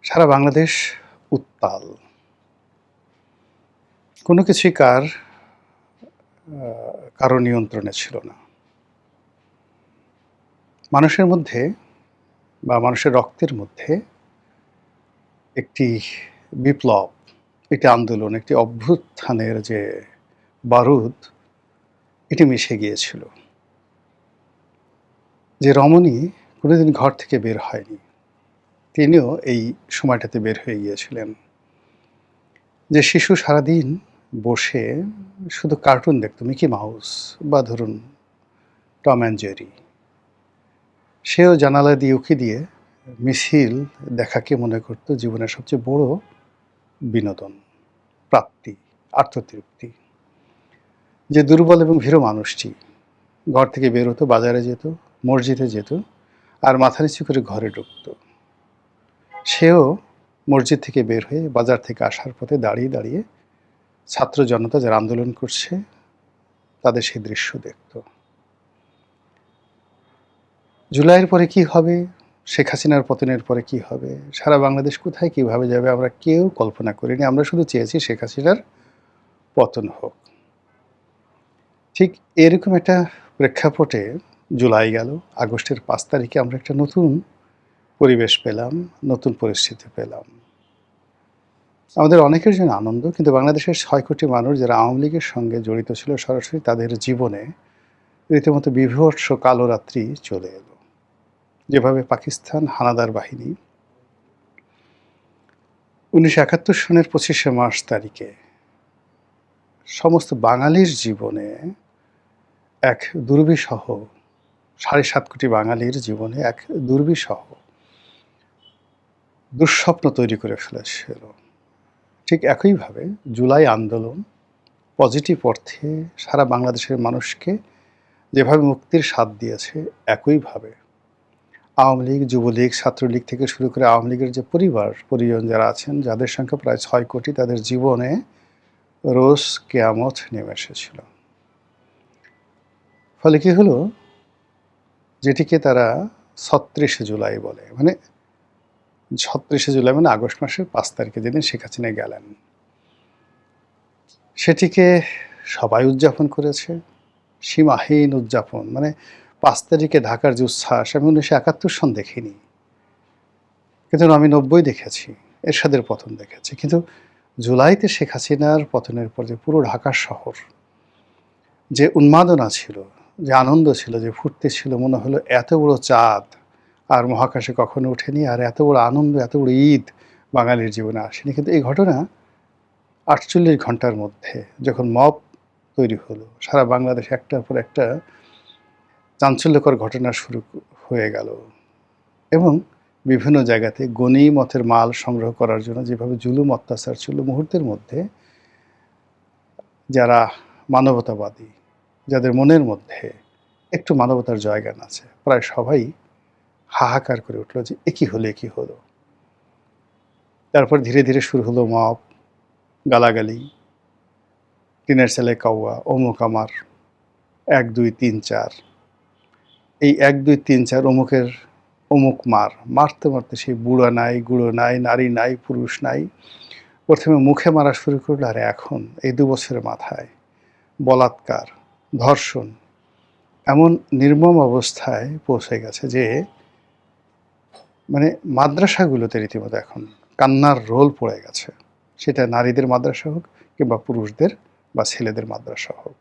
সারা বাংলাদেশ উত্তাল। কোনো কিছুই কারো নিয়ন্ত্রণে ছিল না। মানুষের মধ্যে বা মানুষের রক্তের মধ্যে একটি বিপ্লব, একটি আন্দোলন, একটি অভ্যুত্থানের যে বারুদ, এটি মিশে গিয়েছিল। যে রমণী কোনোদিন ঘর থেকে বের হয়নি, তিনিও এই সময়টাতে বের হয়ে গিয়েছিলেন। যে শিশু সারাদিন বসে শুধু কার্টুন দেখত, মিকি মাউস বা ধরুন টম অ্যান্ড জেরি, সেও জানালা দিয়ে উঁকি দিয়ে মিছিল দেখাকে মনে করত জীবনের সবচেয়ে বড় বিনোদন, প্রাপ্তি, আত্মতৃপ্তি। যে দুর্বল এবং ভীরু মানুষটি ঘর থেকে বের হতো, বাজারে যেত, মসজিদে যেত, আর মাথা নিচু করে ঘরে ঢুকত, সেও মসজিদ থেকে বের হয়ে বাজার থেকে আসার পথে দাঁড়িয়ে দাঁড়িয়ে ছাত্র জনতা যারা আন্দোলন করছে তাদের সেই দৃশ্য দেখত। জুলাইয়ের পরে কি হবে, শেখ হাসিনার পতনের পরে কি হবে, সারা বাংলাদেশ কোথায় কিভাবে যাবে, আমরা কেউ কল্পনা করিনি। আমরা শুধু চেয়েছি শেখ হাসিনার পতন হোক। ঠিক এরকম একটা প্রেক্ষাপটে জুলাই গেল, আগস্টের 5 তারিখে আমরা একটা নতুন পরিবেশ পেলাম, নতুন পরিস্থিতি পেলাম। আমাদের অনেকের জন্য আনন্দ, কিন্তু বাংলাদেশের 6 কোটি মানুষ যারা আওয়ামী লীগের সঙ্গে জড়িত ছিল সরাসরি, তাদের জীবনে রীতিমতো বীভৎস কালো রাত্রি চলে এলো। যেভাবে পাকিস্তান হানাদার বাহিনী 1971 সনের 25শে মার্চ তারিখে সমস্ত বাঙালির জীবনে এক দুর্বিষহ, 7.5 কোটি বাঙালির জীবনে এক দুর্বিষহ দুঃস্বপ্ন তৈরি করে ফেলেছিল। ঠিক একইভাবে জুলাই আন্দোলন পজিটিভ অর্থে সারা বাংলাদেশের মানুষকে যেভাবে মুক্তির স্বাদ দিয়েছে, একইভাবে আওয়ামী লীগ, যুবলীগ, ছাত্রলীগ থেকে শুরু করে আওয়ামী লীগের যে পরিজন যারা আছেন, যাদের সংখ্যা প্রায় 6 কোটি, তাদের জীবনে রোজ কেয়ামত নেমে এসেছিল। ফলে কি হলো, যেটিকে তারা 36শে জুলাই বলে, মানে 36শে জুলাই মানে আগস্ট মাসের 5 তারিখে যেদিন শেখ হাসিনা গেলেন, সেটিকে সবাই উদযাপন করেছে, সীমাহীন উদযাপন। মানে 5 তারিখে ঢাকার যে উচ্ছ্বাস, আমি 1971 সন দেখিনি, কিন্তু আমি 90 দেখেছি, এরশাদের পতন দেখেছি। কিন্তু জুলাইতে শেখ হাসিনার পতনের পর যে পুরো ঢাকা শহর যে উন্মাদনা ছিল, যে আনন্দ ছিল, যে ফুর্তি ছিল, মনে হলো এত বড় চাঁদ আর মহাকাশে কখনো ওঠেনি, আর এত বড় আনন্দ, এত বড় ঈদ বাঙালির জীবনে আসেনি। কিন্তু এই ঘটনা 48 ঘন্টার মধ্যে যখন মব তৈরি হলো, সারা বাংলাদেশে একটার পর একটা চাঞ্চল্যকর ঘটনা শুরু হয়ে গেল, এবং বিভিন্ন জায়গাতে গনিমতের মাল সংগ্রহ করার জন্য যেভাবে জুলুম অত্যাচার ছিল, মুহূর্তের মধ্যে যারা মানবতাবাদী, যাদের মনের মধ্যে একটু মানবতার জায়গান আছে, প্রায় সবাই হাহাকার করে উঠল যে এ কী হলো, এ কী হলো। তারপর ধীরে ধীরে শুরু হলো মব, গালাগালি, টিনের ছেলে কাউয়া, অমুক আমার, 1 2 3 4। এই 1 2 3 4 অমুকের অমুক মারতে মারতে সেই বুড়া নাই, গুঁড়ো নাই, নারী নাই, পুরুষ নাই। প্রথমে মুখে মারা শুরু করলো, আর এখন এই 2 বছরের মাথায় বলাৎকার, ধর্ষণ এমন নির্মম অবস্থায় পৌঁছে গেছে যে মানে মাদ্রাসাগুলোতে রীতিমতো এখন কান্নার রোল পড়ে গেছে। সেটা নারীদের মাদ্রাসা হোক কিংবা পুরুষদের বা ছেলেদের মাদ্রাসা হোক।